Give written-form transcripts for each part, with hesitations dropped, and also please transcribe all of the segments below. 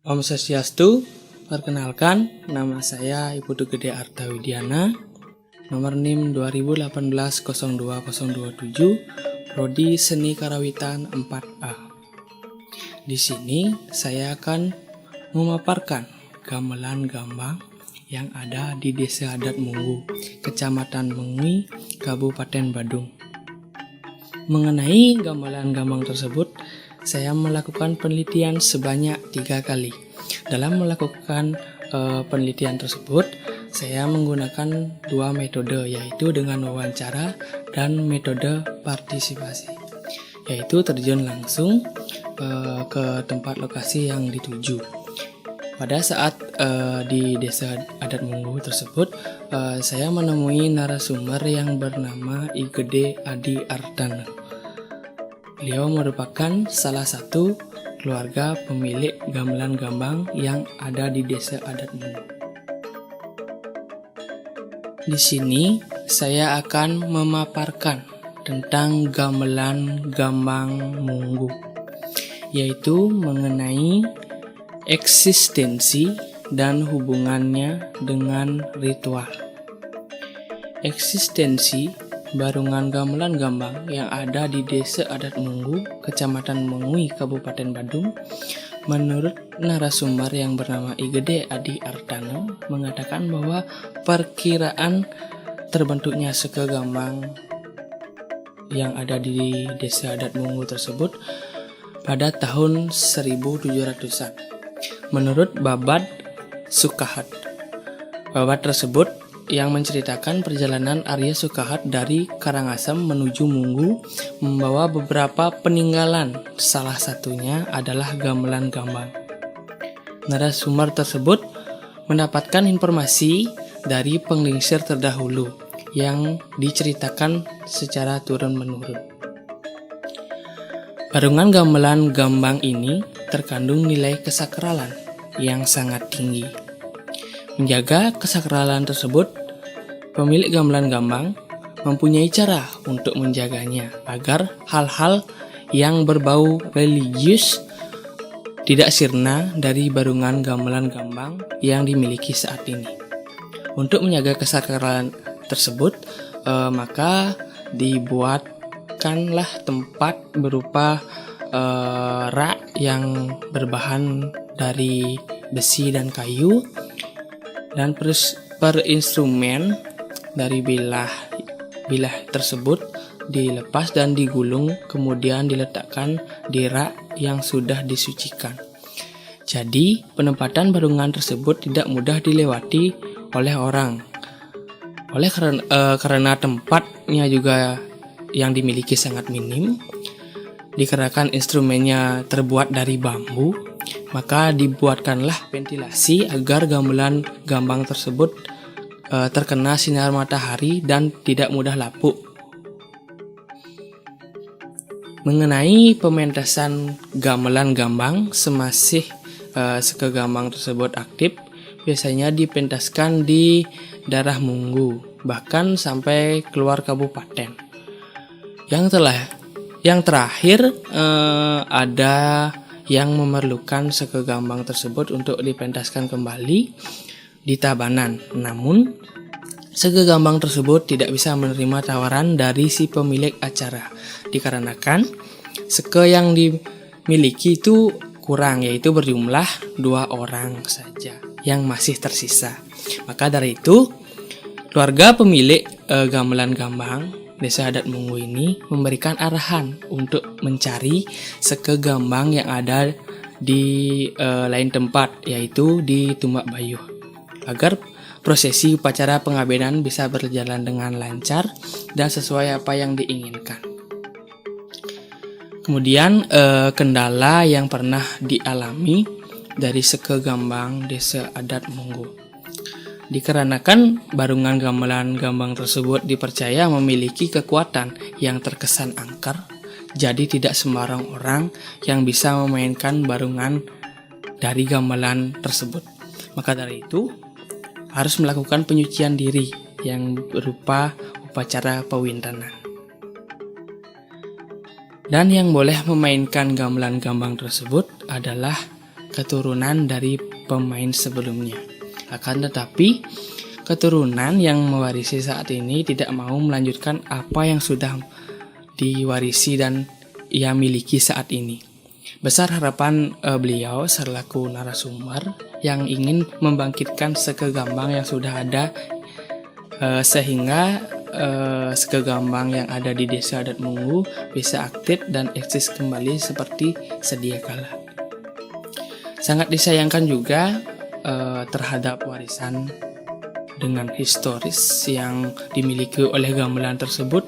Om Swastiastu, perkenalkan nama saya Ibu Gede Arta Widiana, nomor NIM 2018-02-027, Prodi Seni Karawitan 4A. Di sini saya akan memaparkan gamelan gambang yang ada di Desa Adat Munggu, Kecamatan Mengui, Kabupaten Badung. Mengenai gamelan gambang tersebut, saya melakukan penelitian sebanyak 3 kali. Dalam melakukan penelitian tersebut, saya menggunakan 2 metode, yaitu dengan wawancara dan metode partisipasi, yaitu terjun langsung ke tempat lokasi yang dituju. Pada saat di Desa Adat Munggu tersebut, saya menemui narasumber yang bernama I Gede Adi Ardana. Beliau merupakan salah satu keluarga pemilik gamelan gambang yang ada di Desa Adat Munggu. Di sini saya akan memaparkan tentang gamelan gambang Munggu, yaitu mengenai eksistensi dan hubungannya dengan ritual. Eksistensi barungan gamelan gambang yang ada di Desa Adat Munggu, Kecamatan Mengui, Kabupaten Badung, menurut narasumber yang bernama I Gede Adi Ardana, mengatakan bahwa perkiraan terbentuknya seke gambang yang ada di Desa Adat Munggu tersebut pada tahun 1700-an. Menurut Babad Sukahat. Babad tersebut yang menceritakan perjalanan Arya Sukahat dari Karangasem menuju Munggu membawa beberapa peninggalan, salah satunya adalah gamelan gambang. Narasumber tersebut mendapatkan informasi dari penglingsir terdahulu yang diceritakan secara turun-menurun. Barungan gamelan gambang ini terkandung nilai kesakralan yang sangat tinggi. Menjaga kesakralan tersebut, pemilik gamelan gambang mempunyai cara untuk menjaganya agar hal-hal yang berbau religius tidak sirna dari barungan gamelan gambang yang dimiliki saat ini. Untuk menjaga kesakralan tersebut, maka dibuatkanlah tempat berupa rak yang berbahan dari besi dan kayu, dan per instrumen dari bilah tersebut dilepas dan digulung, kemudian diletakkan di rak yang sudah disucikan. Jadi penempatan barungan tersebut tidak mudah dilewati oleh orang. Karena tempatnya juga yang dimiliki sangat minim, dikarenakan instrumennya terbuat dari bambu, maka dibuatkanlah ventilasi agar gamelan gambang tersebut terkena sinar matahari dan tidak mudah lapuk. Mengenai pementasan gamelan gambang semasih seke gambang tersebut aktif, biasanya dipentaskan di daerah Munggu, bahkan sampai keluar kabupaten. Yang terakhir ada yang memerlukan seke gambang tersebut untuk dipentaskan kembali di Tabanan. Namun, seke gambang tersebut tidak bisa menerima tawaran dari si pemilik acara, dikarenakan seke yang dimiliki itu kurang, yaitu berjumlah 2 orang saja yang masih tersisa. Maka dari itu, keluarga pemilik gamelan gambang Desa Adat Munggu ini memberikan arahan untuk mencari seke gambang yang ada di lain tempat, yaitu di Tumbak Bayuh, agar prosesi upacara pengabenan bisa berjalan dengan lancar dan sesuai apa yang diinginkan. Kemudian kendala yang pernah dialami dari seke gambang Desa Adat Munggu, dikarenakan barungan gamelan gambang tersebut dipercaya memiliki kekuatan yang terkesan angker, jadi tidak sembarang orang yang bisa memainkan barungan dari gamelan tersebut. Maka dari itu, harus melakukan penyucian diri yang berupa upacara pewintenan. Dan yang boleh memainkan gamelan gambang tersebut adalah keturunan dari pemain sebelumnya. Akan tetapi, keturunan yang mewarisi saat ini tidak mau melanjutkan apa yang sudah diwarisi dan ia miliki saat ini. Besar harapan beliau selaku narasumber yang ingin membangkitkan Seke Gambang yang sudah ada, sehingga Seke Gambang yang ada di Desa Adat Munggu bisa aktif dan eksis kembali seperti sedia kala. Sangat disayangkan juga terhadap warisan dengan historis yang dimiliki oleh gamelan tersebut,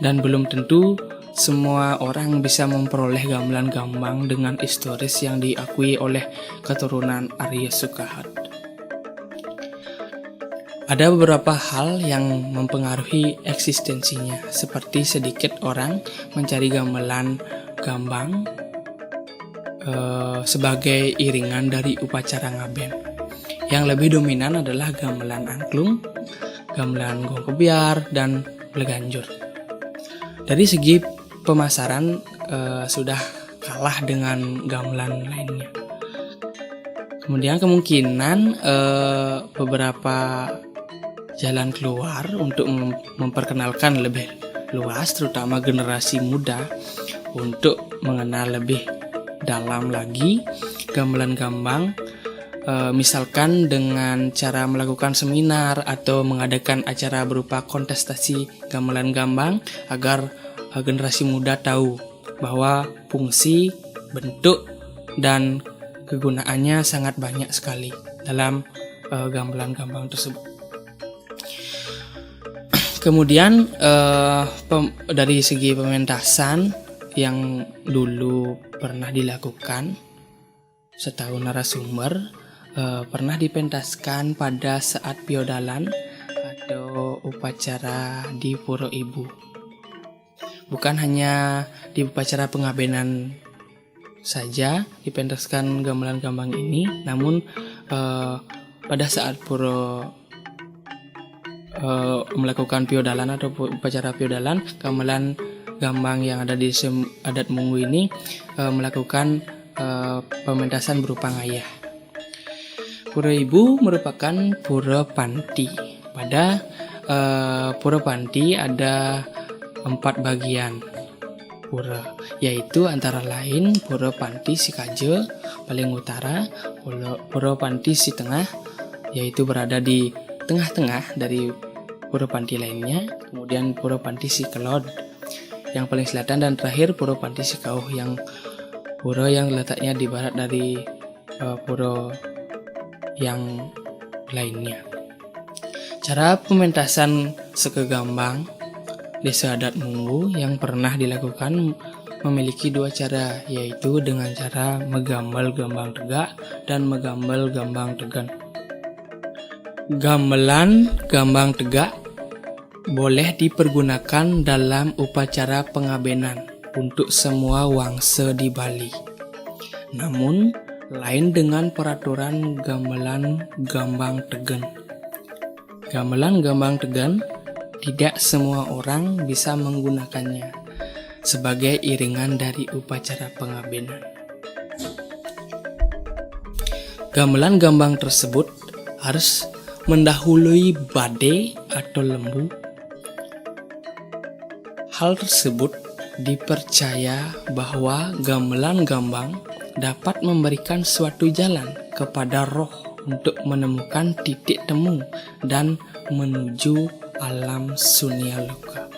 dan belum tentu semua orang bisa memperoleh gamelan Gambang dengan historis yang diakui oleh keturunan Arya Sukahat. Ada beberapa hal yang mempengaruhi eksistensinya, seperti sedikit orang mencari gamelan Gambang sebagai iringan dari upacara ngaben. Yang lebih dominan adalah gamelan angklung, gamelan gong kebiar, dan bleganjur. Dari segi pemasaran sudah kalah dengan gamelan lainnya. Kemudian kemungkinan beberapa jalan keluar untuk memperkenalkan lebih luas, terutama generasi muda, untuk mengenal lebih dalam lagi gamelan Gambang, misalkan dengan cara melakukan seminar atau mengadakan acara berupa kontestasi gamelan Gambang, agar generasi muda tahu bahwa fungsi, bentuk, dan kegunaannya sangat banyak sekali dalam gamelan Gambang tersebut. Kemudian dari segi pementasan yang dulu pernah dilakukan, setahu narasumber pernah dipentaskan pada saat piodalan atau upacara di Puro Ibu. Bukan hanya di upacara pengabenan saja dipentaskan gamelan Gambang ini, namun pada saat Puro melakukan piodalan atau upacara piodalan, gamelan Gambang yang ada di Adat Munggu ini melakukan pementasan berupa ngayah. Pura Ibu merupakan pura panti. Pada pura panti ada 4 bagian pura, yaitu antara lain Pura Panti Sikaje paling utara, Pura Panti si tengah, yaitu berada di tengah-tengah dari Pura Panti lainnya, kemudian Pura Panti si Kelod yang paling selatan, dan terakhir Pura Panti si Kauh yang pura yang letaknya di barat dari pura yang lainnya. Cara pementasan Seke Gambang Desa Adat Munggu yang pernah dilakukan memiliki 2 cara, yaitu dengan cara megambal gambang tegak dan megambal gambang tegan. Gamelan gambang tegak boleh dipergunakan dalam upacara pengabenan untuk semua wangsa di Bali. Namun, lain dengan peraturan gamelan gambang tegan. Gamelan gambang tegan tidak semua orang bisa menggunakannya sebagai iringan dari upacara pengabenan. Gamelan gambang tersebut harus mendahului badai atau lembu. Hal tersebut dipercaya bahwa gamelan Gambang dapat memberikan suatu jalan kepada roh untuk menemukan titik temu dan menuju alam sunia loka.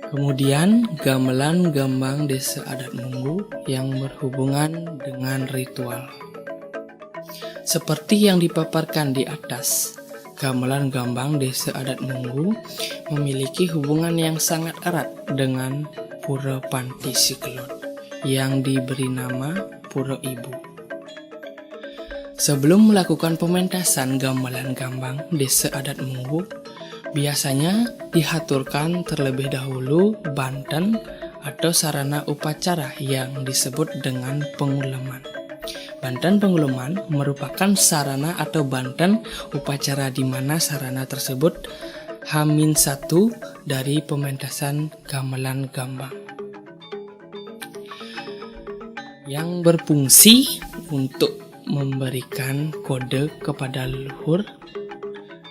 Kemudian gamelan Gambang Desa Adat Munggu yang berhubungan dengan ritual. Seperti yang dipaparkan di atas, gamelan Gambang Desa Adat Munggu memiliki hubungan yang sangat erat dengan Pura Panti Sikelon yang diberi nama Pura Ibu. Sebelum melakukan pementasan gamelan Gambang Desa Adat Munggu, biasanya dihaturkan terlebih dahulu banten atau sarana upacara yang disebut dengan pengulaman. Banten penguluman merupakan sarana atau banten upacara di mana sarana tersebut H-1 dari pementasan gamelan Gambang. yang berfungsi untuk memberikan kode kepada leluhur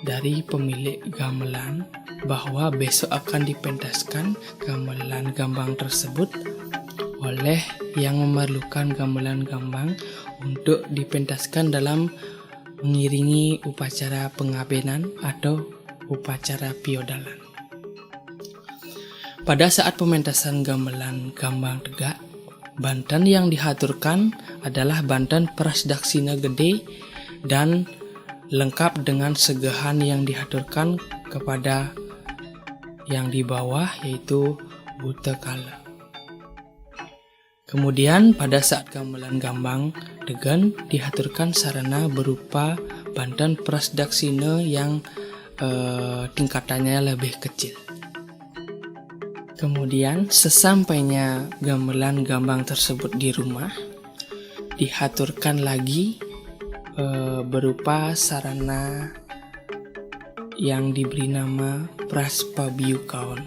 dari pemilik gamelan bahwa besok akan dipentaskan gamelan gambang tersebut oleh yang memerlukan gamelan gambang untuk dipentaskan dalam mengiringi upacara pengabenan atau upacara piodalan. Pada saat pementasan gamelan gambang tegak, banten yang dihaturkan adalah banten Prasdaksina Gede dan lengkap dengan segahan yang dihaturkan kepada yang di bawah, yaitu buta kala. Kemudian pada saat gamelan gambang degen dihaturkan sarana berupa banten Prasdaksina yang tingkatannya lebih kecil. Kemudian sesampainya gamelan gambang tersebut di rumah, dihaturkan lagi berupa sarana yang diberi nama Praspabiukaon,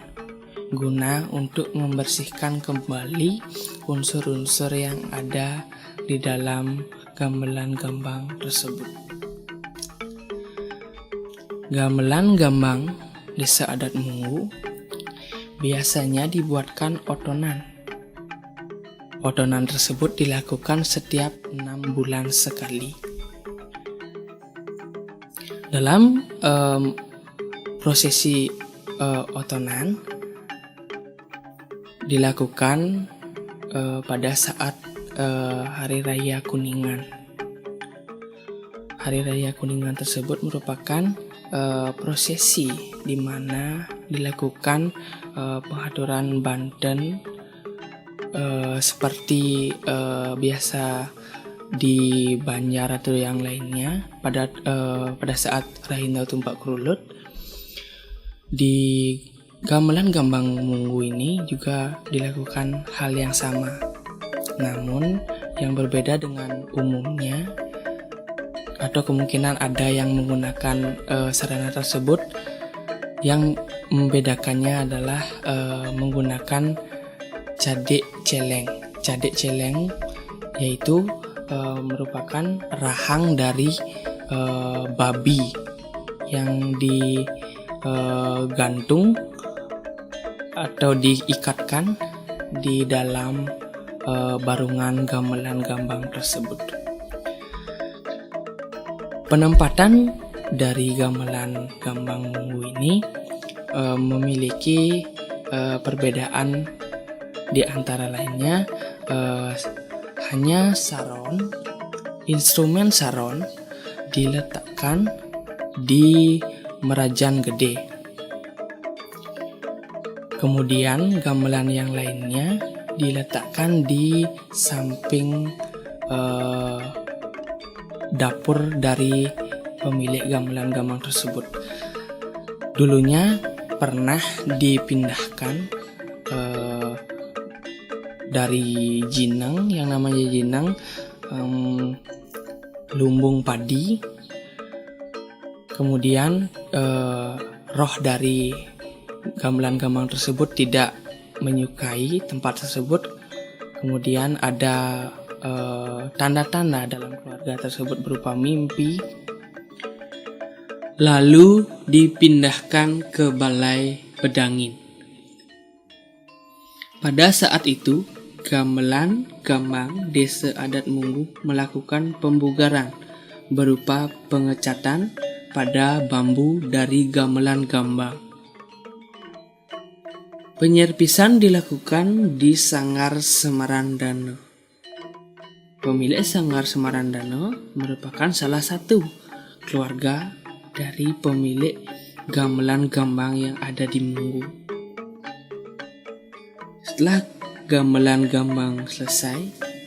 guna untuk membersihkan kembali unsur-unsur yang ada di dalam gamelan gambang tersebut. Gamelan gambang desa adat Munggu biasanya dibuatkan otonan. Otonan tersebut dilakukan setiap 6 bulan sekali. Dalam prosesi otonan dilakukan pada saat Hari Raya Kuningan. Hari Raya Kuningan tersebut merupakan prosesi di mana dilakukan penghaturan banten seperti biasa di Banjar atau yang lainnya pada saat Rahina Tumpak Kerulut. Di gamelan gambang Munggu ini juga dilakukan hal yang sama, namun yang berbeda dengan umumnya atau kemungkinan ada yang menggunakan sarana tersebut. Yang membedakannya adalah menggunakan cadek celeng. Cadek celeng yaitu merupakan rahang dari babi yang digantung atau diikatkan di dalam barungan gamelan gambang tersebut. Penempatan dari gamelan gambang Munggu ini memiliki perbedaan, di antara lainnya hanya saron, instrumen saron diletakkan di merajan gede. Kemudian gamelan yang lainnya diletakkan di samping dapur dari pemilik gamelan gambang tersebut. Dulunya pernah dipindahkan dari jinang yang namanya jinang lumbung padi. Kemudian roh dari gamelan gambang tersebut tidak menyukai tempat tersebut. Kemudian ada tanda-tanda dalam keluarga tersebut berupa mimpi, lalu dipindahkan ke balai pedangin. Pada saat itu, gamelan gambang desa adat Munggu melakukan pembugaran berupa pengecatan pada bambu dari gamelan gambang. Penyerpisan dilakukan di Sanggar Semarandana. Pemilik Sanggar Semarandana merupakan salah satu keluarga dari pemilik gamelan gambang yang ada di Munggu. Setelah gamelan gambang selesai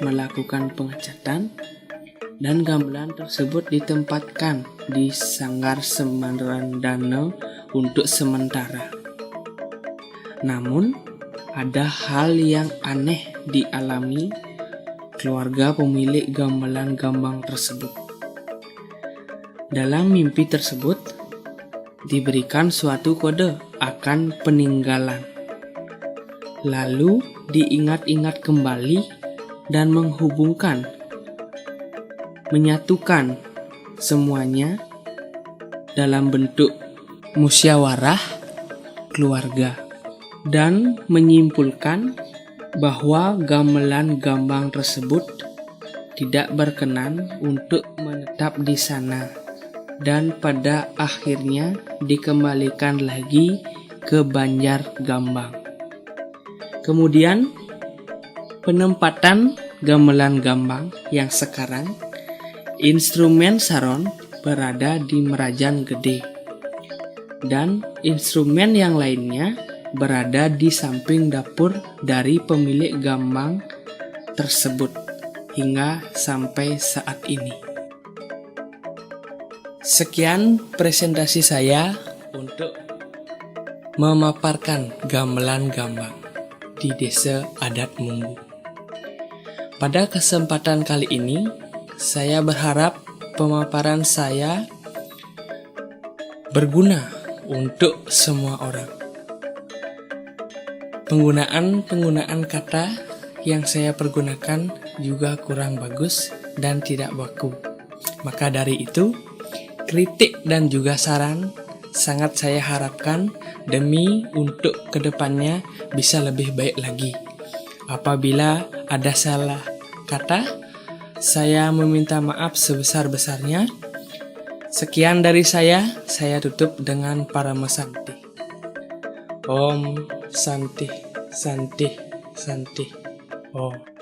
melakukan pengecatan dan gamelan tersebut ditempatkan di Sanggar Semarandana untuk sementara. Namun, ada hal yang aneh dialami keluarga pemilik gamelan gambang tersebut. Dalam mimpi tersebut diberikan suatu kode akan peninggalan. Lalu diingat-ingat kembali dan menghubungkan, menyatukan semuanya dalam bentuk musyawarah keluarga dan menyimpulkan bahwa gamelan gambang tersebut tidak berkenan untuk menetap di sana dan pada akhirnya dikembalikan lagi ke Banjargambang. Kemudian penempatan gamelan gambang yang sekarang instrumen saron berada di Merajan Gede dan instrumen yang lainnya berada di samping dapur dari pemilik gambang tersebut hingga sampai saat ini. Sekian presentasi saya untuk memaparkan gamelan gambang di Desa Adat Munggu. Pada kesempatan kali ini, saya berharap pemaparan saya berguna untuk semua orang. Penggunaan kata yang saya pergunakan juga kurang bagus dan tidak baku. Maka dari itu, kritik dan juga saran sangat saya harapkan demi untuk kedepannya bisa lebih baik lagi. Apabila ada salah kata, saya meminta maaf sebesar-besarnya. Sekian dari saya tutup dengan Parama Santi. Om Santi, Santi, Santi. Om.